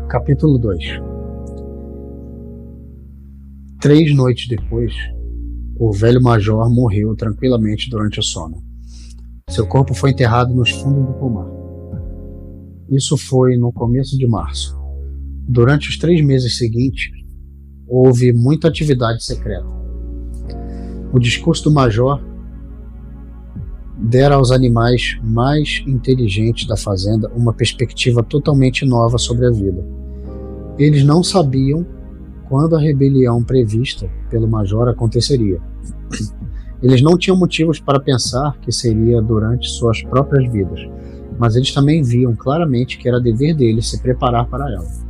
Capítulo 2. 3 noites depois, o velho major morreu tranquilamente durante o sono. Seu corpo foi enterrado nos fundos do pomar. Isso foi no começo de março. Durante os 3 meses seguintes, houve muita atividade secreta. O discurso do major dera aos animais mais inteligentes da fazenda uma perspectiva totalmente nova sobre a vida. Eles não sabiam quando a rebelião prevista pelo major aconteceria. Eles não tinham motivos para pensar que seria durante suas próprias vidas, mas eles também viam claramente que era dever deles se preparar para ela.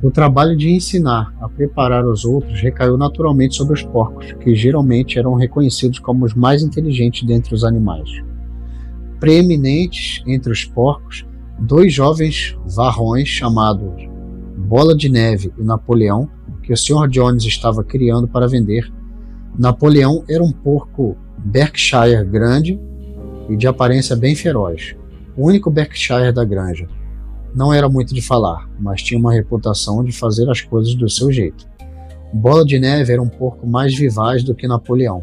O trabalho de ensinar a preparar os outros recaiu naturalmente sobre os porcos, que geralmente eram reconhecidos como os mais inteligentes dentre os animais. Preeminentes entre os porcos, 2 jovens varrões chamados Bola de Neve e Napoleão, que o Sr. Jones estava criando para vender. Napoleão era um porco Berkshire grande e de aparência bem feroz, o único Berkshire da granja. Não era muito de falar, mas tinha uma reputação de fazer as coisas do seu jeito. Bola de Neve era um porco mais vivaz do que Napoleão,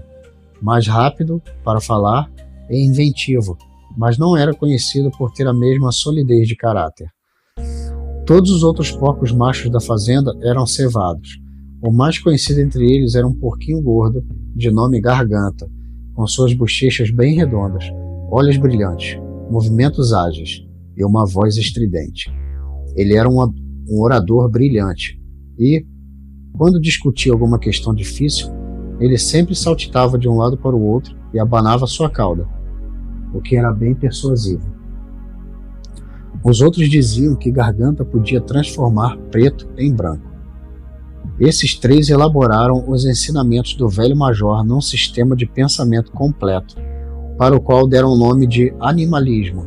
mais rápido para falar e inventivo, mas não era conhecido por ter a mesma solidez de caráter. Todos os outros porcos machos da fazenda eram cevados. O mais conhecido entre eles era um porquinho gordo, de nome Garganta, com suas bochechas bem redondas, olhos brilhantes, movimentos ágeis e uma voz estridente. Ele era um orador brilhante e, quando discutia alguma questão difícil, ele sempre saltitava de um lado para o outro e abanava sua cauda, o que era bem persuasivo. Os outros diziam que Garganta podia transformar preto em branco. Esses 3 elaboraram os ensinamentos do velho major num sistema de pensamento completo, para o qual deram o nome de animalismo.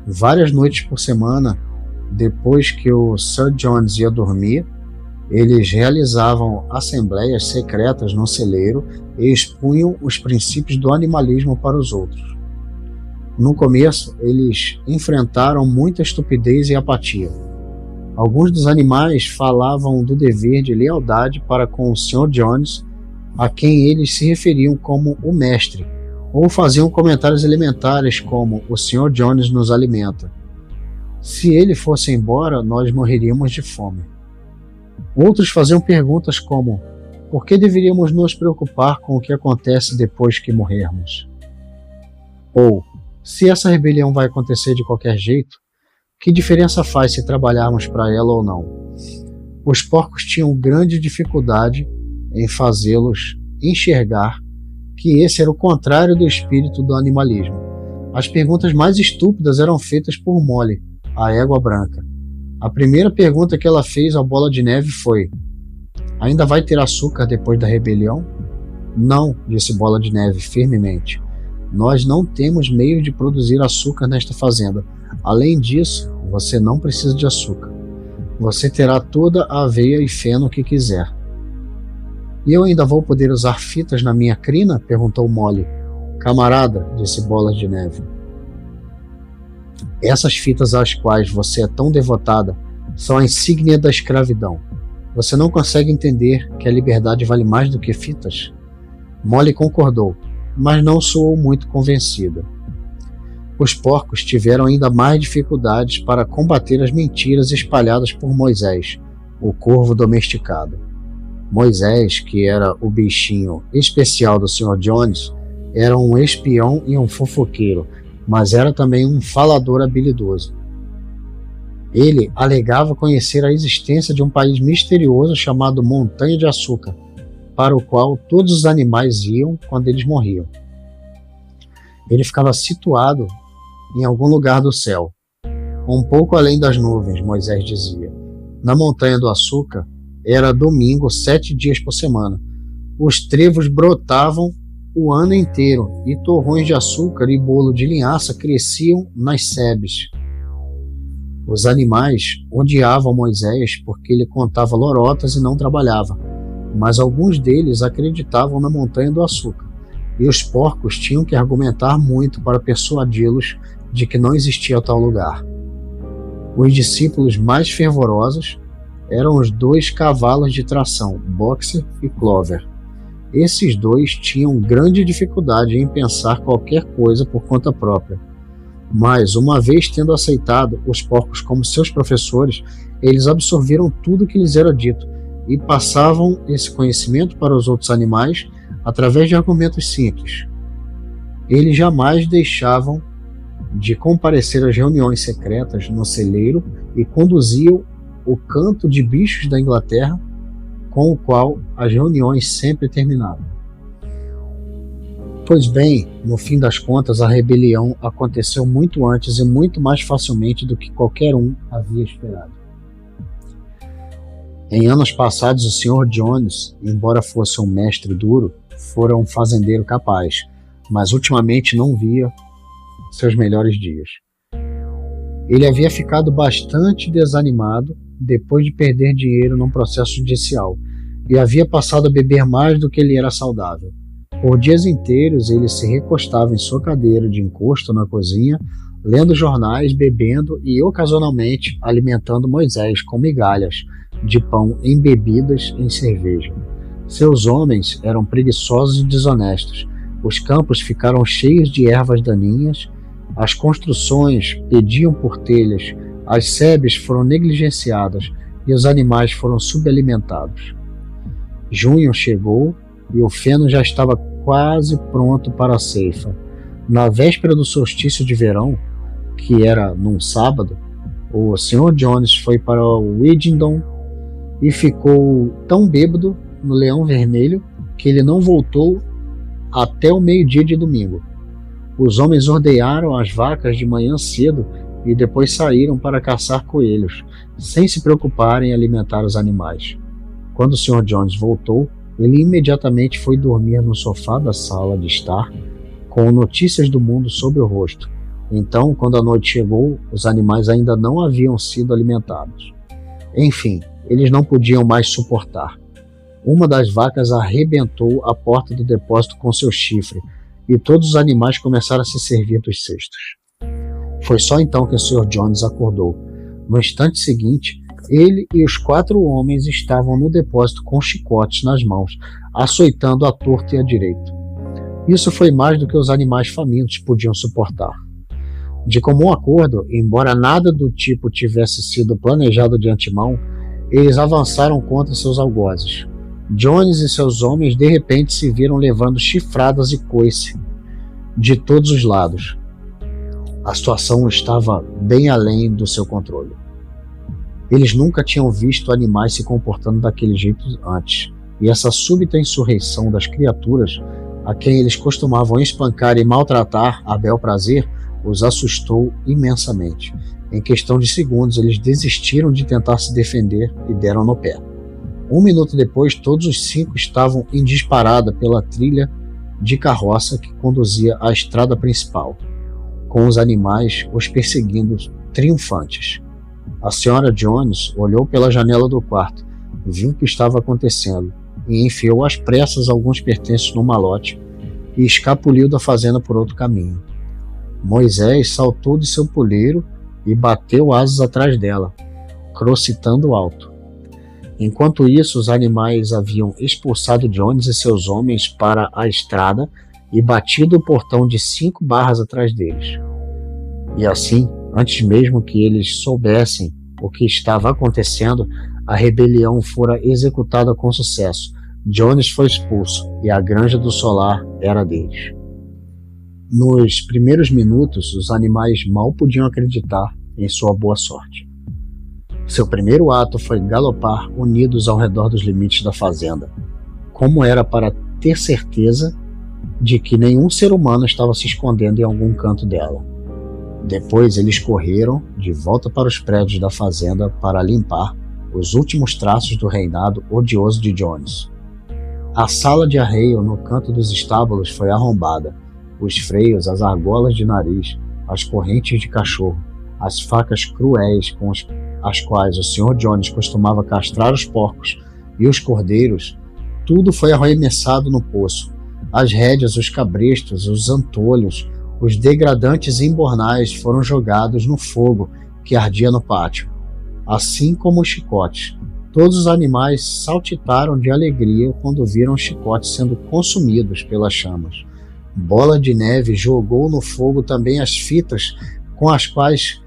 Várias noites por semana, depois que o Sr. Jones ia dormir, eles realizavam assembleias secretas no celeiro e expunham os princípios do animalismo para os outros. No começo, eles enfrentaram muita estupidez e apatia. Alguns dos animais falavam do dever de lealdade para com o Sr. Jones, a quem eles se referiam como o mestre, ou faziam comentários elementares como "o Sr. Jones nos alimenta. Se ele fosse embora, nós morreríamos de fome." Outros faziam perguntas como "por que deveríamos nos preocupar com o que acontece depois que morrermos?" Ou "se essa rebelião vai acontecer de qualquer jeito, que diferença faz se trabalharmos para ela ou não?" Os porcos tinham grande dificuldade em fazê-los enxergar que esse era o contrário do espírito do animalismo. As perguntas mais estúpidas eram feitas por Molly, a égua branca. A primeira pergunta que ela fez ao Bola de Neve foi: "Ainda vai ter açúcar depois da rebelião?" "Não", disse Bola de Neve firmemente. "Nós não temos meio de produzir açúcar nesta fazenda. Além disso, você não precisa de açúcar. Você terá toda a aveia e feno que quiser." "E eu ainda vou poder usar fitas na minha crina?" perguntou Molly. "Camarada", disse Bola de Neve, "essas fitas às quais você é tão devotada são a insígnia da escravidão. Você não consegue entender que a liberdade vale mais do que fitas?" Molly concordou, mas não soou muito convencida. Os porcos tiveram ainda mais dificuldades para combater as mentiras espalhadas por Moisés, o corvo domesticado. Moisés, que era o bichinho especial do Sr. Jones, era um espião e um fofoqueiro, mas era também um falador habilidoso. Ele alegava conhecer a existência de um país misterioso chamado Montanha de Açúcar, para o qual todos os animais iam quando eles morriam. Ele ficava situado em algum lugar do céu, um pouco além das nuvens, Moisés dizia. Na Montanha do Açúcar era domingo 7 dias por semana. Os trevos brotavam o ano inteiro e torrões de açúcar e bolo de linhaça cresciam nas sebes. Os animais odiavam Moisés porque ele contava lorotas e não trabalhava, mas alguns deles acreditavam na Montanha do Açúcar, e os porcos tinham que argumentar muito para persuadi-los de que não existia tal lugar. Os discípulos mais fervorosos eram os 2 cavalos de tração, Boxer e Clover. Esses 2 tinham grande dificuldade em pensar qualquer coisa por conta própria. Mas, uma vez tendo aceitado os porcos como seus professores, eles absorveram tudo que lhes era dito e passavam esse conhecimento para os outros animais através de argumentos simples. Eles jamais deixavam de comparecer às reuniões secretas no celeiro e conduziam o canto de bichos da Inglaterra, com o qual as reuniões sempre terminavam. Pois bem, no fim das contas, a rebelião aconteceu muito antes e muito mais facilmente do que qualquer um havia esperado. Em anos passados, o Sr. Jones, embora fosse um mestre duro, fora um fazendeiro capaz, mas ultimamente não via seus melhores dias. Ele havia ficado bastante desanimado depois de perder dinheiro num processo judicial e havia passado a beber mais do que ele era saudável. Por dias inteiros ele se recostava em sua cadeira de encosto na cozinha, lendo jornais, bebendo e ocasionalmente alimentando Moisés com migalhas de pão embebidas em cerveja. Seus homens eram preguiçosos e desonestos. Os campos ficaram cheios de ervas daninhas, as construções pediam por telhas, as sebes foram negligenciadas e os animais foram subalimentados. Junho chegou e o feno já estava quase pronto para a ceifa. Na véspera do solstício de verão, que era num sábado, o Sr. Jones foi para o Widington e ficou tão bêbado no Leão Vermelho que ele não voltou até o meio-dia de domingo. Os homens ordearam as vacas de manhã cedo e depois saíram para caçar coelhos, sem se preocuparem em alimentar os animais. Quando o Sr. Jones voltou, ele imediatamente foi dormir no sofá da sala de estar, com notícias do mundo sobre o rosto. Então, quando a noite chegou, os animais ainda não haviam sido alimentados. Enfim, eles não podiam mais suportar. Uma das vacas arrebentou a porta do depósito com seu chifre, e todos os animais começaram a se servir dos cestos. Foi só então que o Sr. Jones acordou. No instante seguinte, ele e os 4 homens estavam no depósito com chicotes nas mãos, açoitando à torta e à direita. Isso foi mais do que os animais famintos podiam suportar. De comum acordo, embora nada do tipo tivesse sido planejado de antemão, eles avançaram contra seus algozes. Jones e seus homens de repente se viram levando chifradas e coice de todos os lados. A situação estava bem além do seu controle. Eles nunca tinham visto animais se comportando daquele jeito antes, e essa súbita insurreição das criaturas a quem eles costumavam espancar e maltratar a bel prazer os assustou imensamente. Em questão de segundos, eles desistiram de tentar se defender e deram no pé. 1 minuto depois, todos os 5 estavam em disparada pela trilha de carroça que conduzia à estrada principal, com os animais os perseguindo triunfantes. A Sra. Jones olhou pela janela do quarto, viu o que estava acontecendo e enfiou às pressas alguns pertences no malote e escapuliu da fazenda por outro caminho. Moisés saltou de seu poleiro e bateu asas atrás dela, crocitando alto. Enquanto isso, os animais haviam expulsado Jones e seus homens para a estrada e batido o portão de 5 barras atrás deles. E assim, antes mesmo que eles soubessem o que estava acontecendo, a rebelião fora executada com sucesso. Jones foi expulso e a Granja do Solar era deles. Nos primeiros minutos, os animais mal podiam acreditar em sua boa sorte. Seu primeiro ato foi galopar unidos ao redor dos limites da fazenda, como era para ter certeza de que nenhum ser humano estava se escondendo em algum canto dela. Depois eles correram de volta para os prédios da fazenda para limpar os últimos traços do reinado odioso de Jones. A sala de arreio no canto dos estábulos foi arrombada. Os freios, as argolas de nariz, as correntes de cachorro, as facas cruéis com as quais o Sr. Jones costumava castrar os porcos e os cordeiros, tudo foi arremessado no poço. As rédeas, os cabrestos, os antolhos, os degradantes embornais foram jogados no fogo que ardia no pátio, assim como os chicotes. Todos os animais saltitaram de alegria quando viram os chicotes sendo consumidos pelas chamas. Bola de Neve jogou no fogo também as fitas com as quais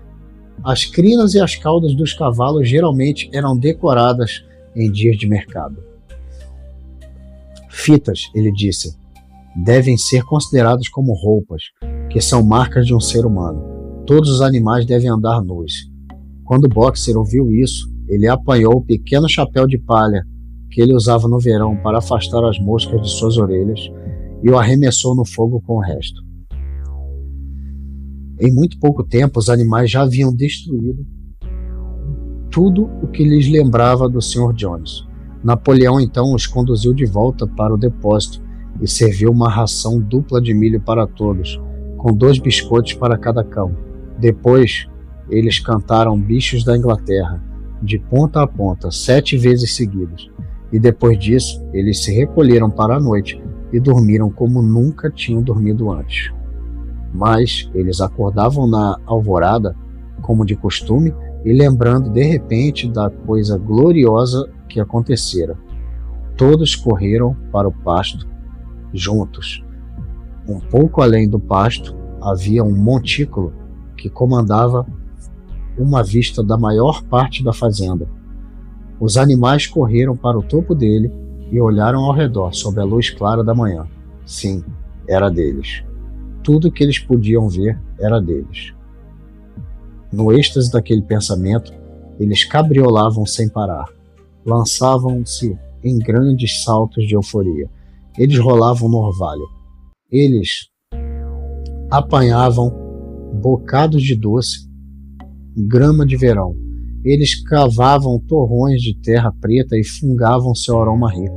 as crinas e as caudas dos cavalos geralmente eram decoradas em dias de mercado. Fitas, ele disse, devem ser consideradas como roupas, que são marcas de um ser humano. Todos os animais devem andar nus. Quando Boxer ouviu isso, ele apanhou o pequeno chapéu de palha que ele usava no verão para afastar as moscas de suas orelhas e o arremessou no fogo com o resto. Em muito pouco tempo, os animais já haviam destruído tudo o que lhes lembrava do Sr. Jones. Napoleão então os conduziu de volta para o depósito e serviu uma ração dupla de milho para todos, com 2 biscoitos para cada cão. Depois, eles cantaram Bichos da Inglaterra, de ponta a ponta, 7 vezes seguidas, e depois disso, eles se recolheram para a noite e dormiram como nunca tinham dormido antes. Mas eles acordavam na alvorada, como de costume, e lembrando de repente da coisa gloriosa que acontecera. Todos correram para o pasto juntos. Um pouco além do pasto havia um montículo que comandava uma vista da maior parte da fazenda. Os animais correram para o topo dele e olharam ao redor sob a luz clara da manhã. Sim, era deles. Tudo que eles podiam ver era deles. No êxtase daquele pensamento, eles cabriolavam sem parar. Lançavam-se em grandes saltos de euforia. Eles rolavam no orvalho. Eles apanhavam bocados de doce, grama de verão. Eles cavavam torrões de terra preta e fungavam seu aroma rico.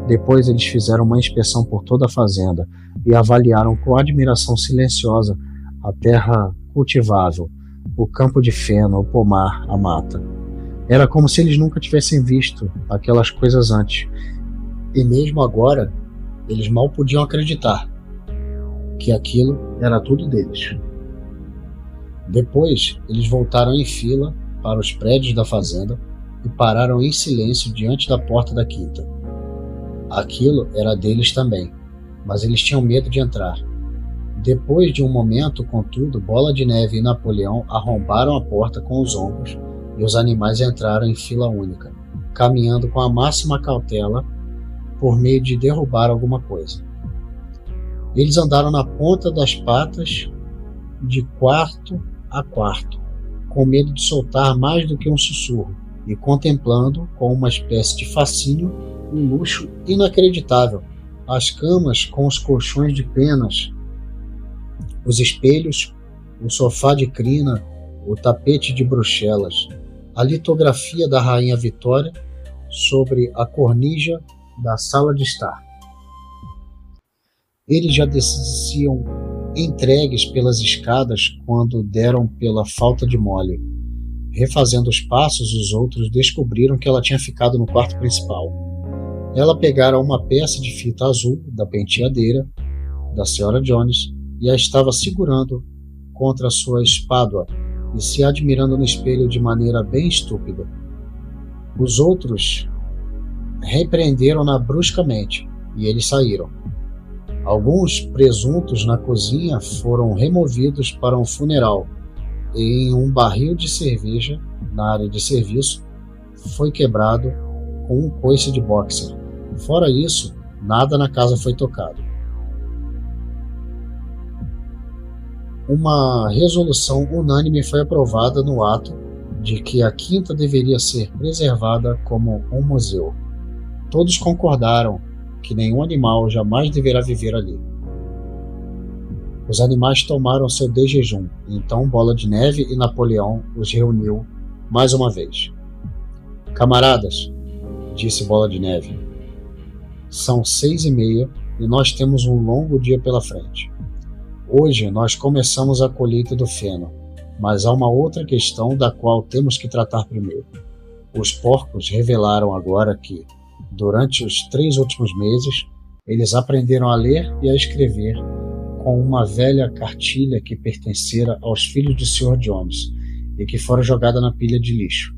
Depois eles fizeram uma inspeção por toda a fazenda e avaliaram com admiração silenciosa a terra cultivável, o campo de feno, o pomar, a mata. Era como se eles nunca tivessem visto aquelas coisas antes. E mesmo agora, eles mal podiam acreditar que aquilo era tudo deles. Depois, eles voltaram em fila para os prédios da fazenda e pararam em silêncio diante da porta da quinta. Aquilo era deles também, mas eles tinham medo de entrar. Depois de um momento, contudo, Bola de Neve e Napoleão arrombaram a porta com os ombros e os animais entraram em fila única, caminhando com a máxima cautela por meio de derrubar alguma coisa. Eles andaram na ponta das patas de quarto a quarto, com medo de soltar mais do que um sussurro, e contemplando, com uma espécie de fascínio, um luxo inacreditável, as camas com os colchões de penas, os espelhos, o sofá de crina, o tapete de Bruxelas, a litografia da Rainha Vitória sobre a cornija da sala de estar. Eles já desciam entregues pelas escadas quando deram pela falta de mole. Refazendo os passos, os outros descobriram que ela tinha ficado no quarto principal. Ela pegara uma peça de fita azul da penteadeira da Sra. Jones e a estava segurando contra sua espádua e se admirando no espelho de maneira bem estúpida. Os outros repreenderam-na bruscamente e eles saíram. Alguns presuntos na cozinha foram removidos para um funeral e em um barril de cerveja na área de serviço foi quebrado com um coice de boxer. Fora isso, nada na casa foi tocado. Uma resolução unânime foi aprovada no ato de que a quinta deveria ser preservada como um museu. Todos concordaram que nenhum animal jamais deverá viver ali. Os animais tomaram seu desjejum, e então Bola de Neve e Napoleão os reuniu mais uma vez. Camaradas, disse Bola de Neve, são 6:30 e nós temos um longo dia pela frente. Hoje nós começamos a colheita do feno, mas há uma outra questão da qual temos que tratar primeiro. Os porcos revelaram agora que, durante os 3 últimos meses, eles aprenderam a ler e a escrever com uma velha cartilha que pertencera aos filhos do Sr. Jones, e que fora jogada na pilha de lixo.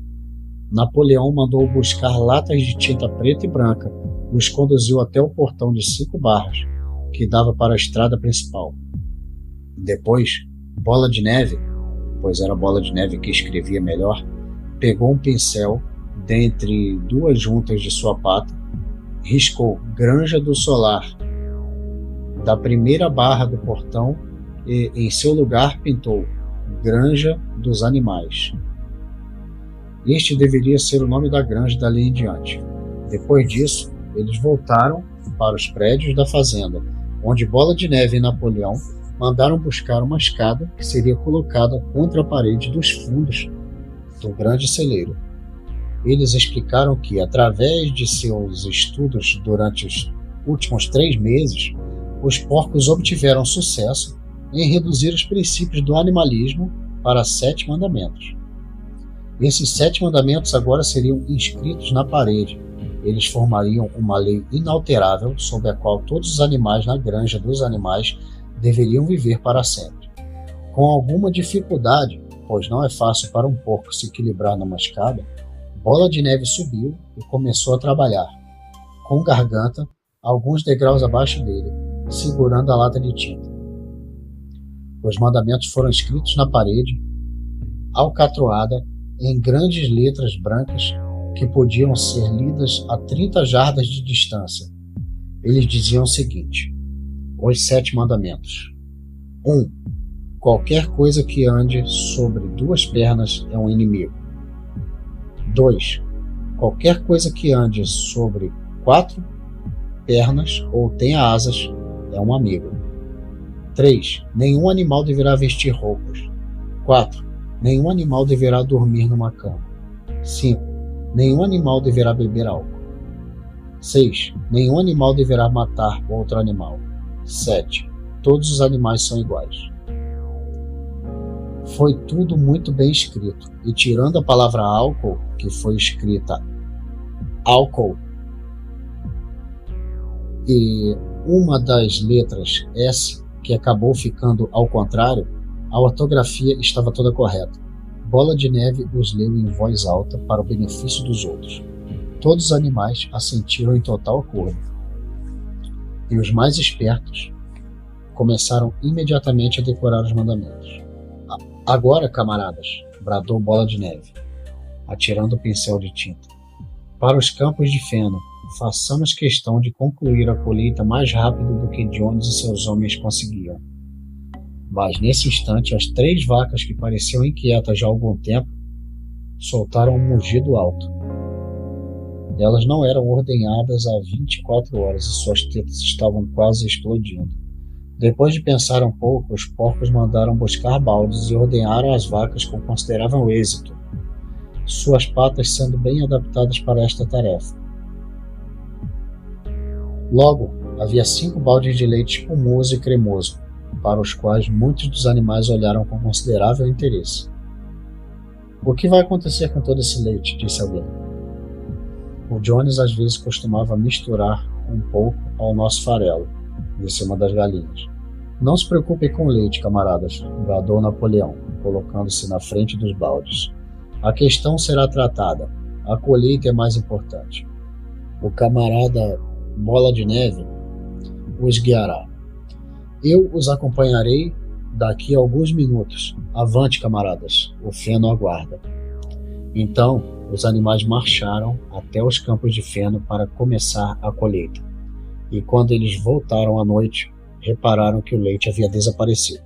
Napoleão mandou buscar latas de tinta preta e branca e os conduziu até o portão de 5 barras, que dava para a estrada principal. Depois, Bola de Neve, pois era Bola de Neve que escrevia melhor, pegou um pincel dentre 2 juntas de sua pata, riscou Granja do Solar da primeira barra do portão e, em seu lugar, pintou Granja dos Animais. Este deveria ser o nome da granja dali em diante. Depois disso, eles voltaram para os prédios da fazenda, onde Bola de Neve e Napoleão mandaram buscar uma escada que seria colocada contra a parede dos fundos do grande celeiro. Eles explicaram que, através de seus estudos durante os últimos 3 meses, os porcos obtiveram sucesso em reduzir os princípios do animalismo para 7 mandamentos. Esses 7 mandamentos agora seriam inscritos na parede. Eles formariam uma lei inalterável sob a qual todos os animais na granja dos animais deveriam viver para sempre. Com alguma dificuldade, pois não é fácil para um porco se equilibrar numa escada, Bola de Neve subiu e começou a trabalhar, com Garganta alguns degraus abaixo dele, segurando a lata de tinta. Os mandamentos foram escritos na parede, alcatroada, em grandes letras brancas que podiam ser lidas a 30 jardas de distância. Eles diziam o seguinte: os 7 mandamentos. 1. Qualquer coisa que ande sobre 2 pernas é um inimigo. 2. Qualquer coisa que ande sobre 4 pernas ou tenha asas é um amigo. 3. Nenhum animal deverá vestir roupas. 4. Nenhum animal deverá dormir numa cama. 5. Nenhum animal deverá beber álcool. 6. Nenhum animal deverá matar outro animal. 7. Todos os animais são iguais. Foi tudo muito bem escrito, e tirando a palavra álcool, que foi escrita álcool, e uma das letras S, que acabou ficando ao contrário, a ortografia estava toda correta. Bola de Neve os leu em voz alta para o benefício dos outros. Todos os animais assentiram em total acordo. E os mais espertos começaram imediatamente a decorar os mandamentos. Agora, camaradas, bradou Bola de Neve, atirando o pincel de tinta. Para os campos de feno, façamos questão de concluir a colheita mais rápido do que Jones e seus homens conseguiam. Mas nesse instante, as 3 vacas que pareciam inquietas já há algum tempo soltaram um mugido alto. Elas não eram ordenhadas há 24 horas e suas tetas estavam quase explodindo. Depois de pensar um pouco, os porcos mandaram buscar baldes e ordenharam as vacas com considerável êxito, suas patas sendo bem adaptadas para esta tarefa. Logo, havia 5 baldes de leite espumoso e cremoso, para os quais muitos dos animais olharam com considerável interesse. "O que vai acontecer com todo esse leite?" disse alguém. "O Jones às vezes costumava misturar um pouco ao nosso farelo", disse uma das galinhas. "Não se preocupem com o leite, camaradas", bradou Napoleão, colocando-se na frente dos baldes. "A questão será tratada. A colheita é mais importante. O camarada Bola de Neve os guiará. Eu os acompanharei daqui a alguns minutos. Avante, camaradas, o feno aguarda." Então, os animais marcharam até os campos de feno para começar a colheita. E quando eles voltaram à noite, repararam que o leite havia desaparecido.